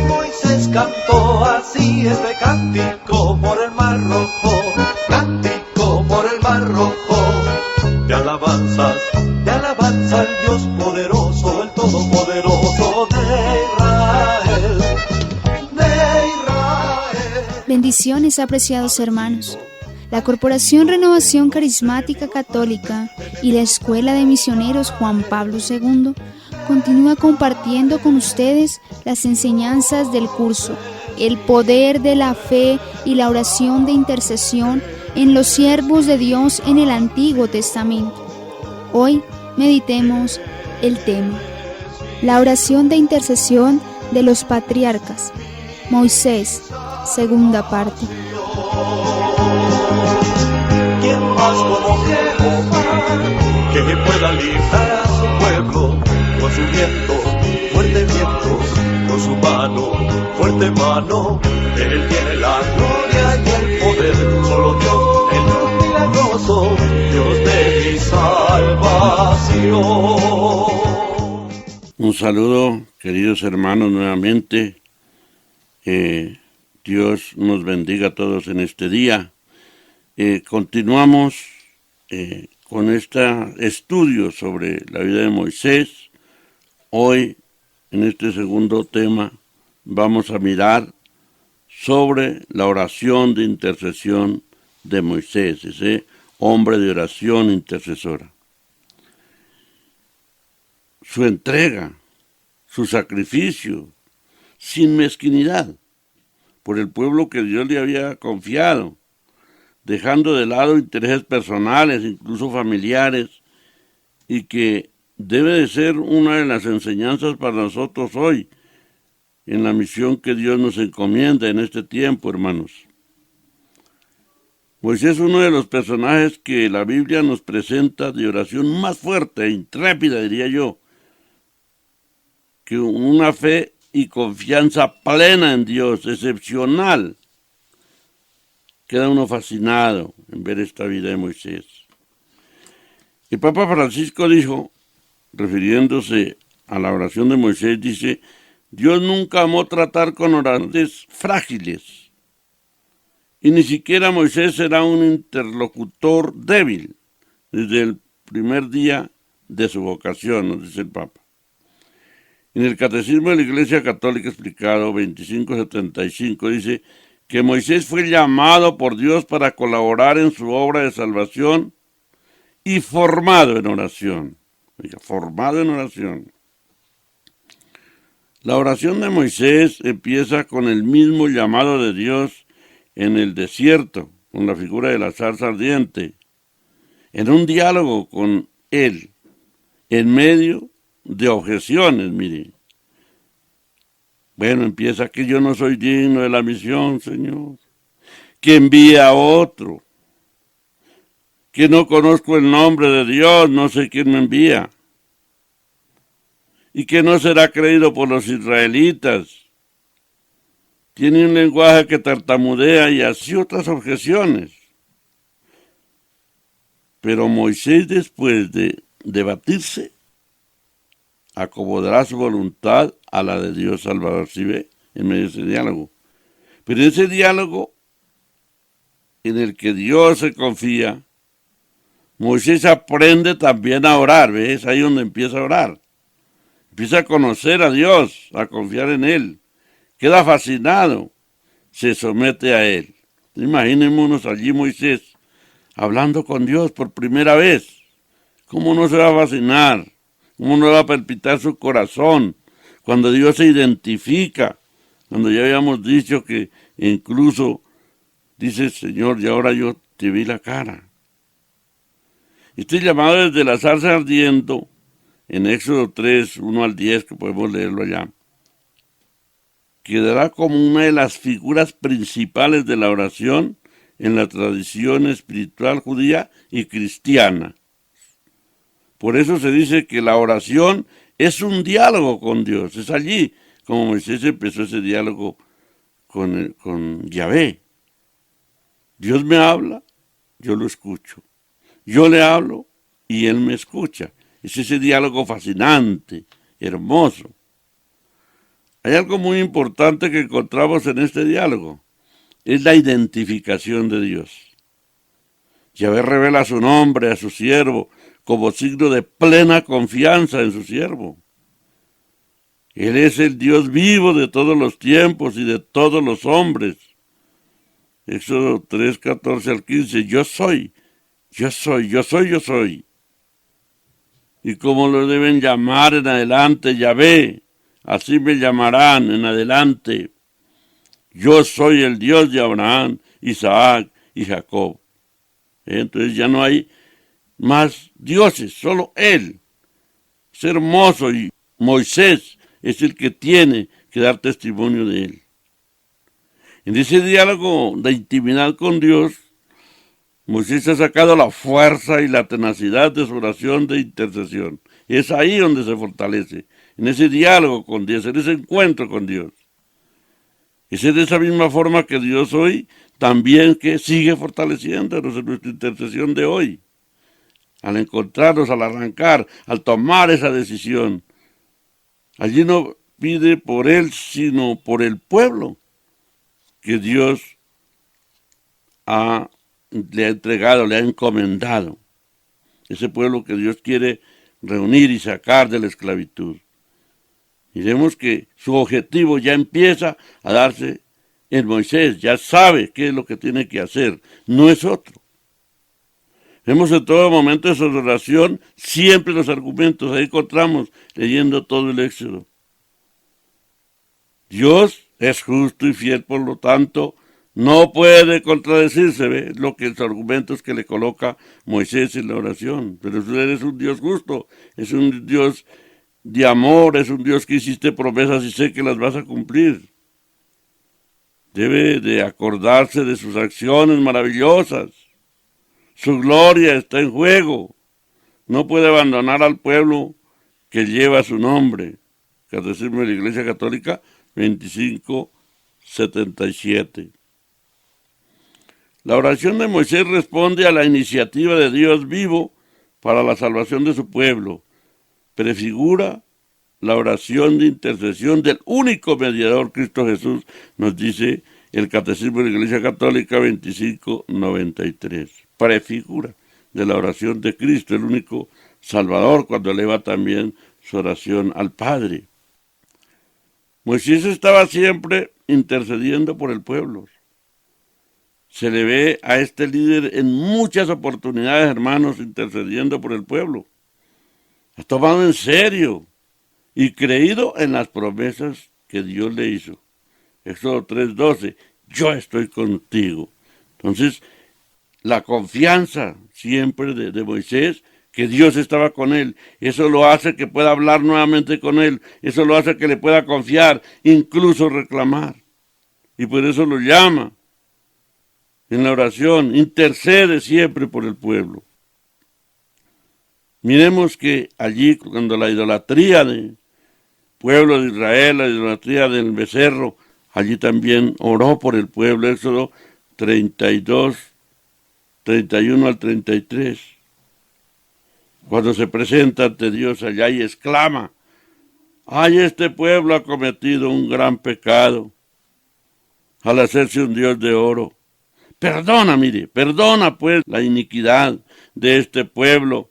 Moisés cantó así este cántico por el mar rojo, cántico por el mar rojo, de alabanzas al Dios poderoso, el todopoderoso de Israel, de Israel. Bendiciones, apreciados hermanos. La Corporación Renovación Carismática Católica y la Escuela de Misioneros Juan Pablo II continúa compartiendo con ustedes las enseñanzas del curso El poder de la fe y la oración de intercesión en los siervos de Dios en el Antiguo Testamento. Hoy meditemos el tema: la oración de intercesión de los patriarcas. Moisés, segunda parte. ¿Quién más como Jehová, que pueda librar a su pueblo con su viento, fuerte viento, con su mano, fuerte mano? Él tiene la gloria y el poder, solo Dios, el Dios milagroso, Dios de mi salvación. Un saludo, queridos hermanos, nuevamente. Dios nos bendiga a todos en este día. Continuamos con este estudio sobre la vida de Moisés. Hoy, en este segundo tema, vamos a mirar sobre la oración de intercesión de Moisés, ese hombre de oración intercesora. Su entrega, su sacrificio, sin mezquinidad, por el pueblo que Dios le había confiado, dejando de lado intereses personales, incluso familiares, y que debe de ser una de las enseñanzas para nosotros hoy, en la misión que Dios nos encomienda en este tiempo, hermanos. Moisés es uno de los personajes que la Biblia nos presenta de oración más fuerte e intrépida, diría yo, que una fe y confianza plena en Dios, excepcional. Queda uno fascinado en ver esta vida de Moisés. El Papa Francisco dijo, refiriéndose a la oración de Moisés, dice: Dios nunca amó tratar con orantes frágiles, y ni siquiera Moisés será un interlocutor débil desde el primer día de su vocación, nos dice el Papa. En el Catecismo de la Iglesia Católica explicado 2575 dice que Moisés fue llamado por Dios para colaborar en su obra de salvación y formado en oración. Formado en oración. La oración de Moisés empieza con el mismo llamado de Dios en el desierto, con la figura de la zarza ardiente, en un diálogo con él, en medio de objeciones, mire. Bueno, empieza que yo no soy digno de la misión, Señor, que envía a otro, que no conozco el nombre de Dios, no sé quién me envía, y que no será creído por los israelitas. Tiene un lenguaje que tartamudea y así otras objeciones. Pero Moisés, después de debatirse, acomodará su voluntad a la de Dios Salvador, ¿sí ve? En medio de ese diálogo. Pero en ese diálogo en el que Dios se confía, Moisés aprende también a orar, ¿ves? Ahí donde empieza a orar. Empieza a conocer a Dios, a confiar en Él. Queda fascinado, se somete a Él. Imaginémonos allí Moisés hablando con Dios por primera vez. ¿Cómo no se va a fascinar? ¿Cómo no va a palpitar su corazón cuando Dios se identifica? Cuando ya habíamos dicho que incluso dice: Señor, y ahora yo te vi la cara. Este llamado desde la zarza ardiendo, en Éxodo 3, 1 al 10, que podemos leerlo allá, quedará como una de las figuras principales de la oración en la tradición espiritual judía y cristiana. Por eso se dice que la oración es un diálogo con Dios. Es allí como Moisés empezó ese diálogo con Yahvé. Dios me habla, yo lo escucho. Yo le hablo y Él me escucha. Es ese diálogo fascinante, hermoso. Hay algo muy importante que encontramos en este diálogo. Es la identificación de Dios. Yahvé revela su nombre a su siervo como signo de plena confianza en su siervo. Él es el Dios vivo de todos los tiempos y de todos los hombres. Éxodo 3, 14 al 15. Yo soy. Y como lo deben llamar en adelante Yahvé, así me llamarán en adelante. Yo soy el Dios de Abraham, Isaac y Jacob. Entonces ya no hay más dioses, solo Él. Es hermoso y Moisés es el que tiene que dar testimonio de Él. En ese diálogo de intimidad con Dios, Moisés ha sacado la fuerza y la tenacidad de su oración de intercesión. Es ahí donde se fortalece, en ese diálogo con Dios, en ese encuentro con Dios. Es de esa misma forma que Dios hoy también que sigue fortaleciéndonos en nuestra intercesión de hoy. Al encontrarnos, al arrancar, al tomar esa decisión. Allí no pide por él, sino por el pueblo que Dios le ha entregado, le ha encomendado. Ese pueblo que Dios quiere reunir y sacar de la esclavitud. Y vemos que su objetivo ya empieza a darse en Moisés, ya sabe qué es lo que tiene que hacer, no es otro. Vemos en todo momento de su oración siempre los argumentos, ahí encontramos leyendo todo el Éxodo. Dios es justo y fiel, por lo tanto, no puede contradecirse, ¿ve? Lo que los argumentos que le coloca Moisés en la oración. Pero él es un Dios justo, es un Dios de amor, es un Dios que hiciste promesas y sé que las vas a cumplir. Debe de acordarse de sus acciones maravillosas. Su gloria está en juego. No puede abandonar al pueblo que lleva su nombre. Catecismo de la Iglesia Católica 2577. La oración de Moisés responde a la iniciativa de Dios vivo para la salvación de su pueblo. Prefigura la oración de intercesión del único mediador, Cristo Jesús, nos dice el Catecismo de la Iglesia Católica 2593. Prefigura de la oración de Cristo, el único Salvador, cuando eleva también su oración al Padre. Moisés estaba siempre intercediendo por el pueblo. Se le ve a este líder en muchas oportunidades, hermanos, intercediendo por el pueblo. Ha tomado en serio y creído en las promesas que Dios le hizo. Éxodo 3:12, yo estoy contigo. Entonces, la confianza siempre de Moisés, que Dios estaba con él, eso lo hace que pueda hablar nuevamente con él, eso lo hace que le pueda confiar, incluso reclamar. Y por eso lo llama en la oración, intercede siempre por el pueblo. Miremos que allí, cuando la idolatría del pueblo de Israel, la idolatría del becerro, allí también oró por el pueblo, Éxodo 32, 31 al 33. Cuando se presenta ante Dios allá y exclama, ¡ay, este pueblo ha cometido un gran pecado al hacerse un Dios de oro! Perdona pues la iniquidad de este pueblo,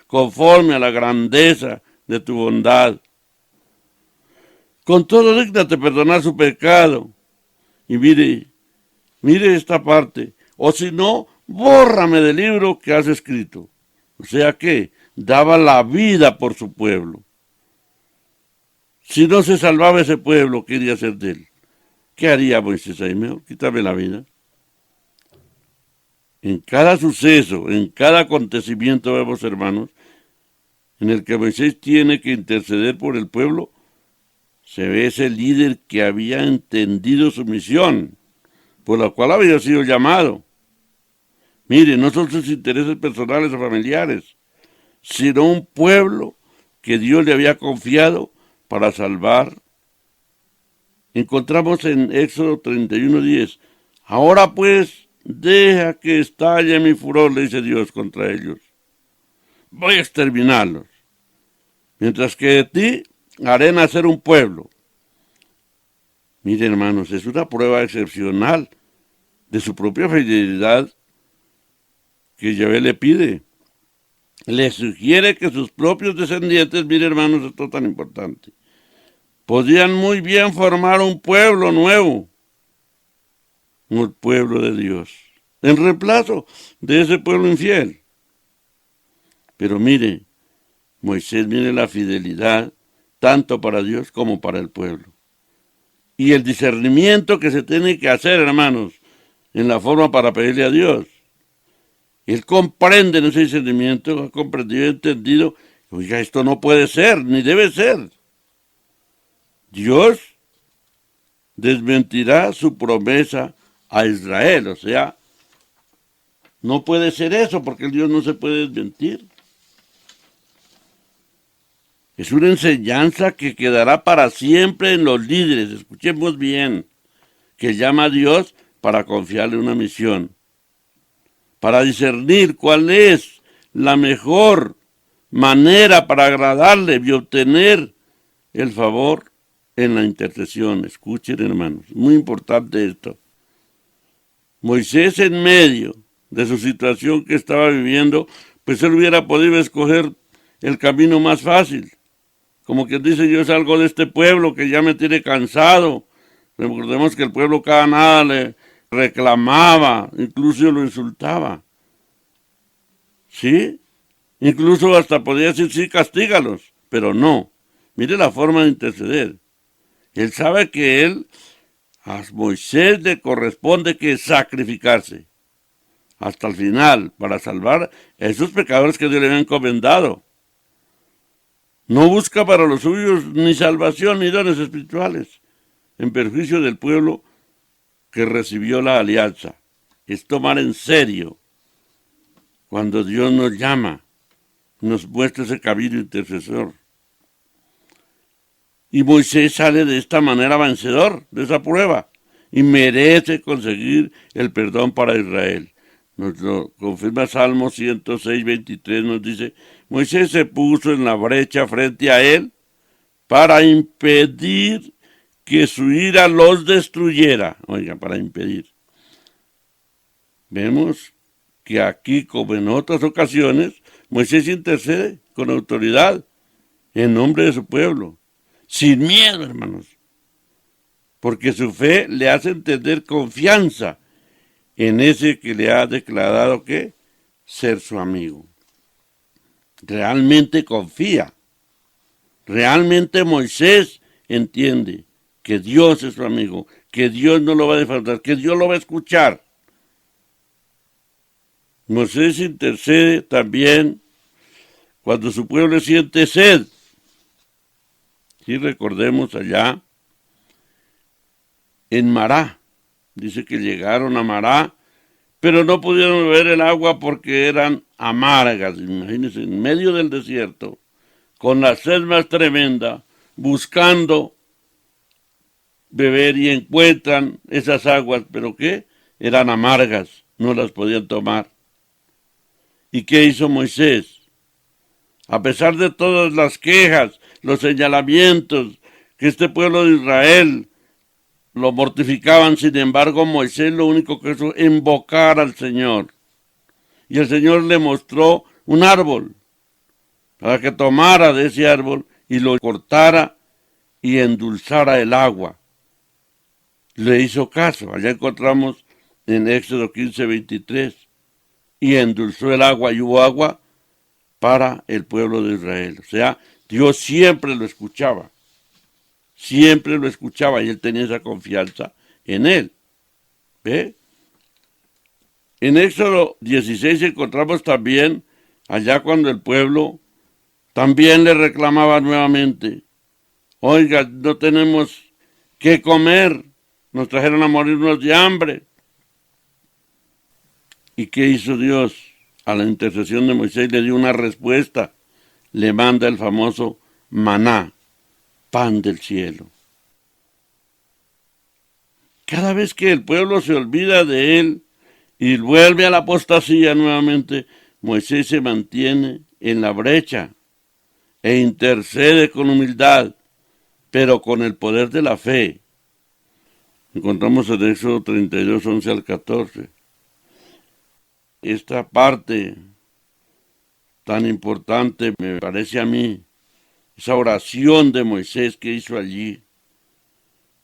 conforme a la grandeza de tu bondad. Con todo dígnate perdonar su pecado. Y mire esta parte. O si no, bórrame del libro que has escrito. O sea que daba la vida por su pueblo. Si no se salvaba ese pueblo, ¿qué iría hacer de él? ¿Qué haría Moisés ahí? Mejor quítame la vida. En cada suceso, en cada acontecimiento, vemos, hermanos, en el que Moisés tiene que interceder por el pueblo, se ve ese líder que había entendido su misión, por la cual había sido llamado. Mire, no son sus intereses personales o familiares, sino un pueblo que Dios le había confiado para salvar. Encontramos en Éxodo 31:10, ahora pues, deja que estalle mi furor, le dice Dios contra ellos. Voy a exterminarlos, mientras que de ti haré nacer un pueblo Mire, hermanos, es una prueba excepcional de su propia fidelidad que Yahvé le pide. Le sugiere que sus propios descendientes, mire, hermanos, esto es tan importante, podían muy bien formar un pueblo nuevo, un pueblo de Dios, en reemplazo de ese pueblo infiel. Pero mire, Moisés, mire la fidelidad tanto para Dios como para el pueblo. Y el discernimiento que se tiene que hacer, hermanos, en la forma para pedirle a Dios. Él comprende en ese discernimiento, ha comprendido y entendido, oiga, esto no puede ser, ni debe ser. Dios desmentirá su promesa a Israel, o sea, no puede ser eso, porque Dios no se puede desmentir. Es una enseñanza que quedará para siempre en los líderes, escuchemos bien, que llama a Dios para confiarle una misión, para discernir cuál es la mejor manera para agradarle y obtener el favor en la intercesión. Escuchen, hermanos, muy importante esto. Moisés, en medio de su situación que estaba viviendo, pues él hubiera podido escoger el camino más fácil. Como quien dice, yo salgo de este pueblo que ya me tiene cansado. Recordemos que el pueblo cada nada le reclamaba, incluso lo insultaba. ¿Sí? Incluso hasta podía decir, sí, castígalos, pero no. Mire la forma de interceder. Él sabe que a Moisés le corresponde que sacrificarse hasta el final para salvar a esos pecadores que Dios le había encomendado. No busca para los suyos ni salvación ni dones espirituales, en perjuicio del pueblo que recibió la alianza. Es tomar en serio cuando Dios nos llama, nos muestra ese camino intercesor. Y Moisés sale de esta manera vencedor de esa prueba y merece conseguir el perdón para Israel. Nos lo confirma Salmo 106, 23, nos dice, Moisés se puso en la brecha frente a él para impedir que su ira los destruyera. Oiga, para impedir. Vemos que aquí, como en otras ocasiones, Moisés intercede con autoridad en nombre de su pueblo, sin miedo, hermanos, porque su fe le hace entender confianza en ese que le ha declarado que ser su amigo. Realmente confía. Realmente Moisés entiende que Dios es su amigo, que Dios no lo va a defraudar, que Dios lo va a escuchar. Moisés intercede también cuando su pueblo siente sed. Si recordemos allá en Mará, dice que llegaron a Mará, pero no pudieron beber el agua porque eran amargas. Imagínense, en medio del desierto, con la sed más tremenda, buscando beber y encuentran esas aguas, pero ¿qué? Eran amargas, no las podían tomar. ¿Y qué hizo Moisés? A pesar de todas las quejas, los señalamientos que este pueblo de Israel lo mortificaban, sin embargo, Moisés lo único que hizo es invocar al Señor. Y el Señor le mostró un árbol para que tomara de ese árbol y lo cortara y endulzara el agua. Le hizo caso. Allá encontramos en Éxodo 15, 23. Y endulzó el agua y hubo agua para el pueblo de Israel. O sea, Dios siempre lo escuchaba. Siempre lo escuchaba y él tenía esa confianza en él. ¿Ve? En Éxodo 16 encontramos también allá cuando el pueblo también le reclamaba nuevamente. Oiga, no tenemos qué comer. Nos trajeron a morirnos de hambre. ¿Y qué hizo Dios? A la intercesión de Moisés le dio una respuesta. Le manda el famoso maná, pan del cielo. Cada vez que el pueblo se olvida de él y vuelve a la apostasía nuevamente, Moisés se mantiene en la brecha e intercede con humildad, pero con el poder de la fe. Encontramos en Éxodo 32, 11 al 14. Esta parte tan importante me parece a mí, esa oración de Moisés que hizo allí,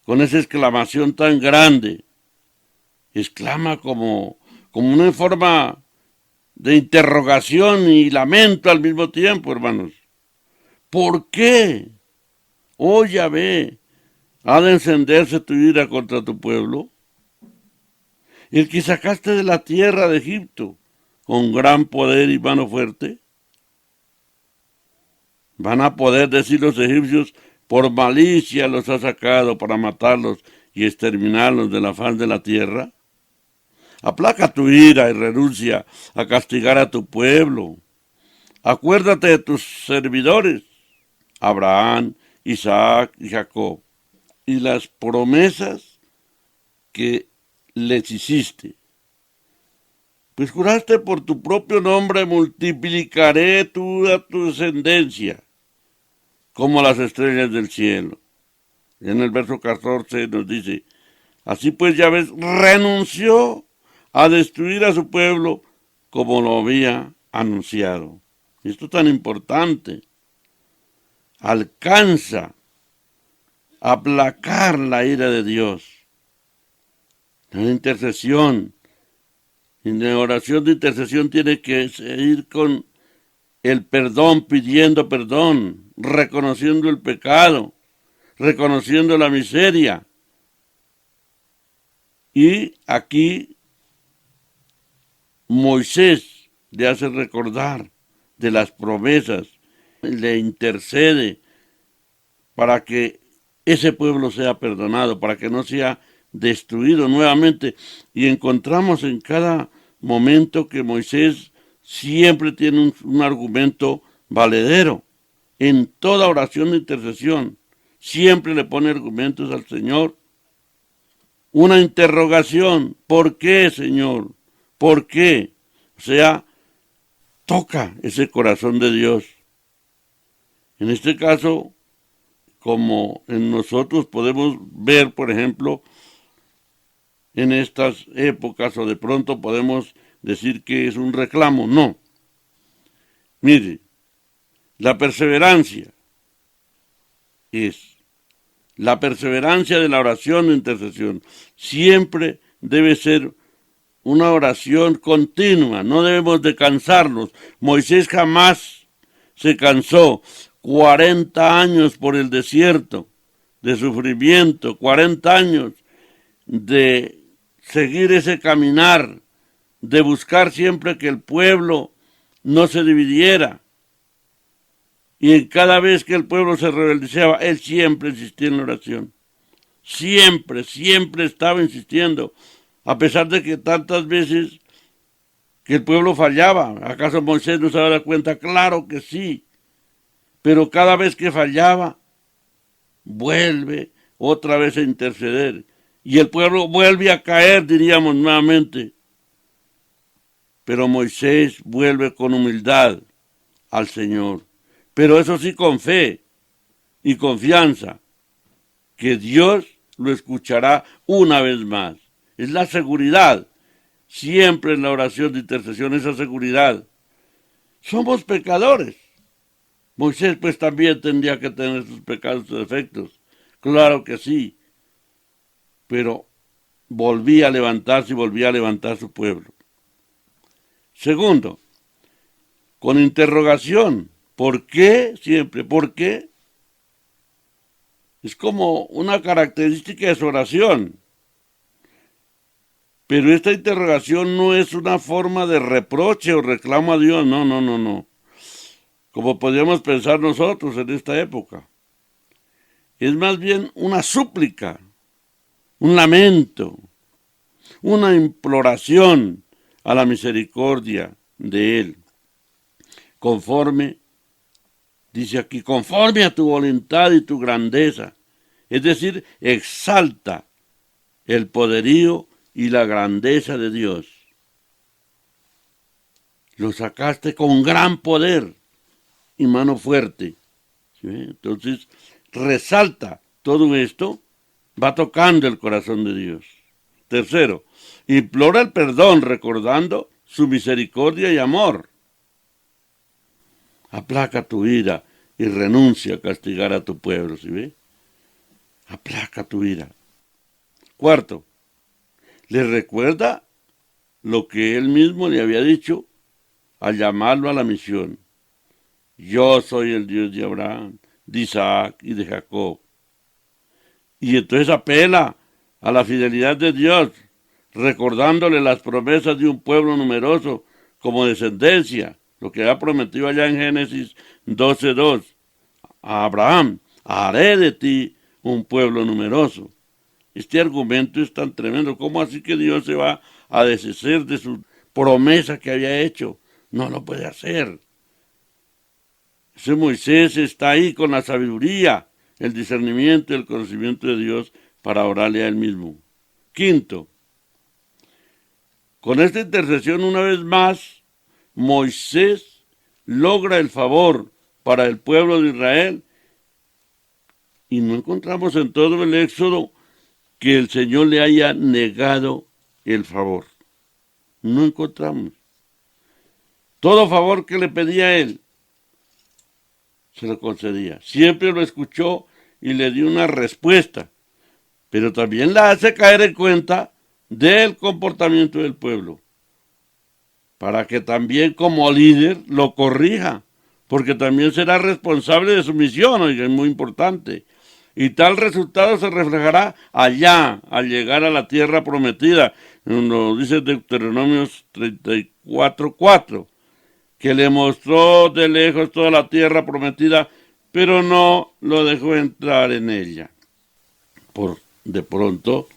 con esa exclamación tan grande, exclama como una forma de interrogación y lamento al mismo tiempo, hermanos. ¿Por qué, oh Yahvé, ha de encenderse tu ira contra tu pueblo? El que sacaste de la tierra de Egipto con gran poder y mano fuerte. Van a poder decir los egipcios, por malicia los ha sacado para matarlos y exterminarlos de la faz de la tierra. Aplaca tu ira y renuncia a castigar a tu pueblo. Acuérdate de tus servidores, Abraham, Isaac y Jacob, y las promesas que les hiciste. Pues juraste por tu propio nombre, multiplicaré tu descendencia como las estrellas del cielo. Y en el verso 14 nos dice, así pues Yahvé renunció a destruir a su pueblo como lo había anunciado. Esto es tan importante. Alcanza a aplacar la ira de Dios. La intercesión, en la oración de intercesión tiene que ir con el perdón, pidiendo perdón, reconociendo el pecado, reconociendo la miseria. Y aquí Moisés le hace recordar de las promesas, le intercede para que ese pueblo sea perdonado, para que no sea destruido nuevamente. Y encontramos en cada momento que Moisés siempre tiene un argumento valedero. En toda oración de intercesión siempre le pone argumentos al Señor. Una interrogación, ¿por qué, Señor? ¿Por qué? O sea, toca ese corazón de Dios. En este caso, como en nosotros podemos ver, por ejemplo, en estas épocas, o de pronto podemos decir que es un reclamo. No. Mire, la perseverancia de la oración de intercesión. Siempre debe ser una oración continua, no debemos de cansarnos. Moisés jamás se cansó. 40 años por el desierto de sufrimiento, 40 años de seguir ese caminar, de buscar siempre que el pueblo no se dividiera. Y en cada vez que el pueblo se rebeldeaba, él siempre insistía en la oración. Siempre estaba insistiendo, a pesar de que tantas veces que el pueblo fallaba. ¿Acaso Moisés no se daba cuenta? Claro que sí. Pero cada vez que fallaba, vuelve otra vez a interceder. Y el pueblo vuelve a caer, diríamos nuevamente. Pero Moisés vuelve con humildad al Señor. Pero eso sí con fe y confianza, que Dios lo escuchará una vez más. Es la seguridad, siempre en la oración de intercesión, esa seguridad. Somos pecadores. Moisés pues también tendría que tener sus pecados y defectos. Claro que sí. Pero volvía a levantarse y volvía a levantar su pueblo. Segundo, con interrogación. ¿Por qué? Siempre. ¿Por qué? Es como una característica de su oración. Pero esta interrogación no es una forma de reproche o reclamo a Dios. No. Como podríamos pensar nosotros en esta época. Es más bien una súplica, un lamento, una imploración a la misericordia de Él. Dice aquí, conforme a tu voluntad y tu grandeza. Es decir, exalta el poderío y la grandeza de Dios. Lo sacaste con gran poder y mano fuerte. ¿Sí? Entonces, resalta todo esto va tocando el corazón de Dios. Tercero, implora el perdón recordando su misericordia y amor. Aplaca tu ira y renuncia a castigar a tu pueblo, ¿sí ve? Aplaca tu ira. Cuarto, le recuerda lo que él mismo le había dicho al llamarlo a la misión. Yo soy el Dios de Abraham, de Isaac y de Jacob. Y entonces apela a la fidelidad de Dios, recordándole las promesas de un pueblo numeroso como descendencia, lo que ha prometido allá en Génesis 12:2. A Abraham, haré de ti un pueblo numeroso. Este argumento es tan tremendo. ¿Cómo así que Dios se va a deshacer de su promesa que había hecho? No lo puede hacer. Ese Moisés está ahí con la sabiduría, el discernimiento y el conocimiento de Dios para orarle a él mismo. Quinto, con esta intercesión una vez más, Moisés logra el favor para el pueblo de Israel y no encontramos en todo el Éxodo que el Señor le haya negado el favor. No encontramos. Todo favor que le pedía a él, se lo concedía. Siempre lo escuchó y le dio una respuesta, pero también la hace caer en cuenta del comportamiento del pueblo, para que también como líder lo corrija, porque también será responsable de su misión, oiga, es muy importante. Y tal resultado se reflejará allá, al llegar a la tierra prometida. Lo dice Deuteronomio 34:4, que le mostró de lejos toda la tierra prometida, pero no lo dejó entrar en ella. De pronto,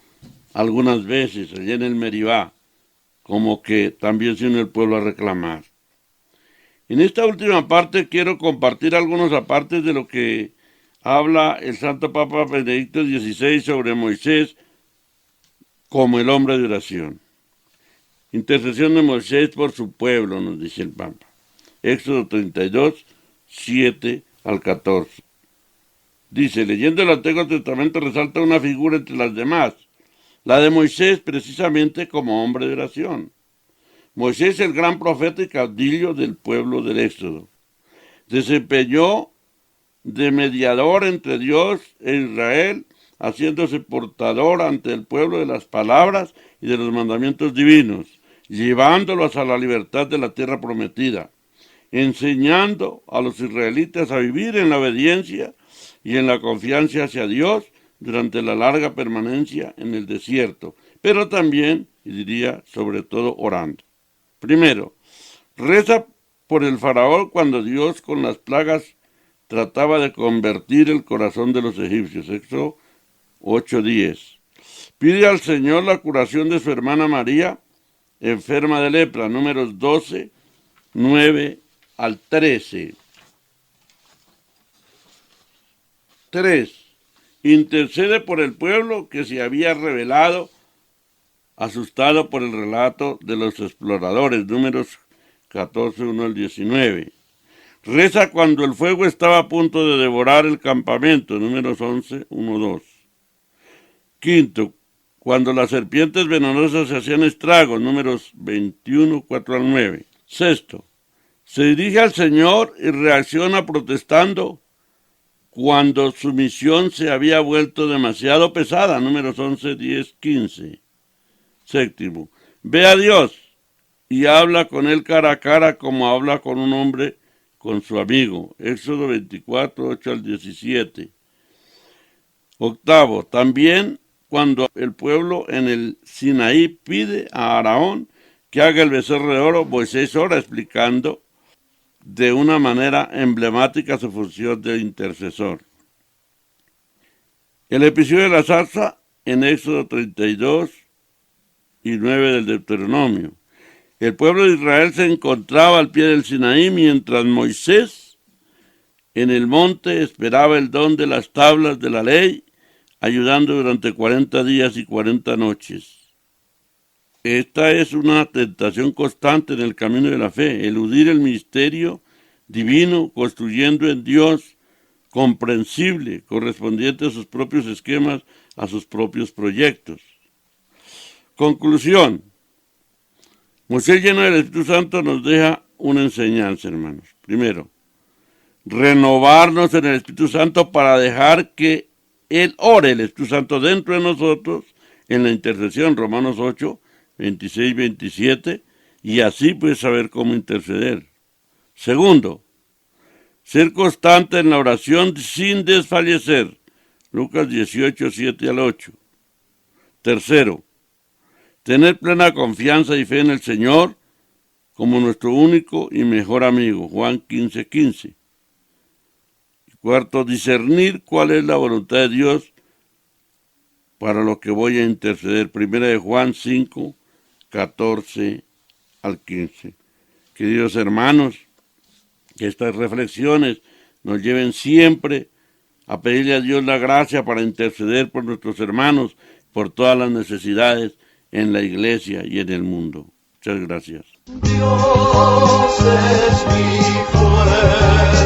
algunas veces, allá en el Meribá, como que también se unió el pueblo a reclamar. En esta última parte quiero compartir algunos apartes de lo que habla el Santo Papa Benedicto XVI sobre Moisés como el hombre de oración. Intercesión de Moisés por su pueblo, nos dice el Papa. Éxodo 32, 7 al 14. Dice, leyendo el Antiguo Testamento resalta una figura entre las demás, la de Moisés precisamente como hombre de oración. Moisés, el gran profeta y caudillo del pueblo del Éxodo, desempeñó de mediador entre Dios e Israel, haciéndose portador ante el pueblo de las palabras y de los mandamientos divinos, llevándolos a la libertad de la tierra prometida, enseñando a los israelitas a vivir en la obediencia y en la confianza hacia Dios durante la larga permanencia en el desierto, pero también, y diría, sobre todo orando. Primero, reza por el faraón cuando Dios con las plagas trataba de convertir el corazón de los egipcios. Éxodo 8:10. Pide al Señor la curación de su hermana María, enferma de lepra. Números 12, 9 al 13. 3. Intercede por el pueblo que se había rebelado, asustado por el relato de los exploradores. Números 14, 1 al 19. Reza cuando el fuego estaba a punto de devorar el campamento. Números 11, 1, 2. Quinto, cuando las serpientes venenosas se hacían estragos. Números 21, 4 al 9. Sexto, se dirige al Señor y reacciona protestando cuando su misión se había vuelto demasiado pesada. Números 11, 10, 15. Séptimo, ve a Dios y habla con él cara a cara como habla con un hombre con su amigo. Éxodo 24, 8 al 17. Octavo, también cuando el pueblo en el Sinaí pide a Aarón que haga el becerro de oro, Moisés ora explicando de una manera emblemática su función de intercesor. El episodio de la zarza en Éxodo 32 y 9 del Deuteronomio. El pueblo de Israel se encontraba al pie del Sinaí mientras Moisés en el monte esperaba el don de las tablas de la ley, ayudando durante 40 días y 40 noches. Esta es una tentación constante en el camino de la fe, eludir el misterio divino, construyendo en Dios comprensible, correspondiente a sus propios esquemas, a sus propios proyectos. Conclusión. Moisés, lleno del Espíritu Santo, nos deja una enseñanza, hermanos. Primero, renovarnos en el Espíritu Santo para dejar que Él ore, el Espíritu Santo, dentro de nosotros, en la intercesión, Romanos 8, 26, 27, y así pues saber cómo interceder. Segundo, ser constante en la oración sin desfallecer, Lucas 18, 7 al 8. Tercero, tener plena confianza y fe en el Señor como nuestro único y mejor amigo, Juan 15, 15. Y cuarto, discernir cuál es la voluntad de Dios para lo que voy a interceder. Primera de Juan 5, 14 al 15. Queridos hermanos, que estas reflexiones nos lleven siempre a pedirle a Dios la gracia para interceder por nuestros hermanos, por todas las necesidades en la iglesia y en el mundo. Muchas gracias. Dios es mi fuerza.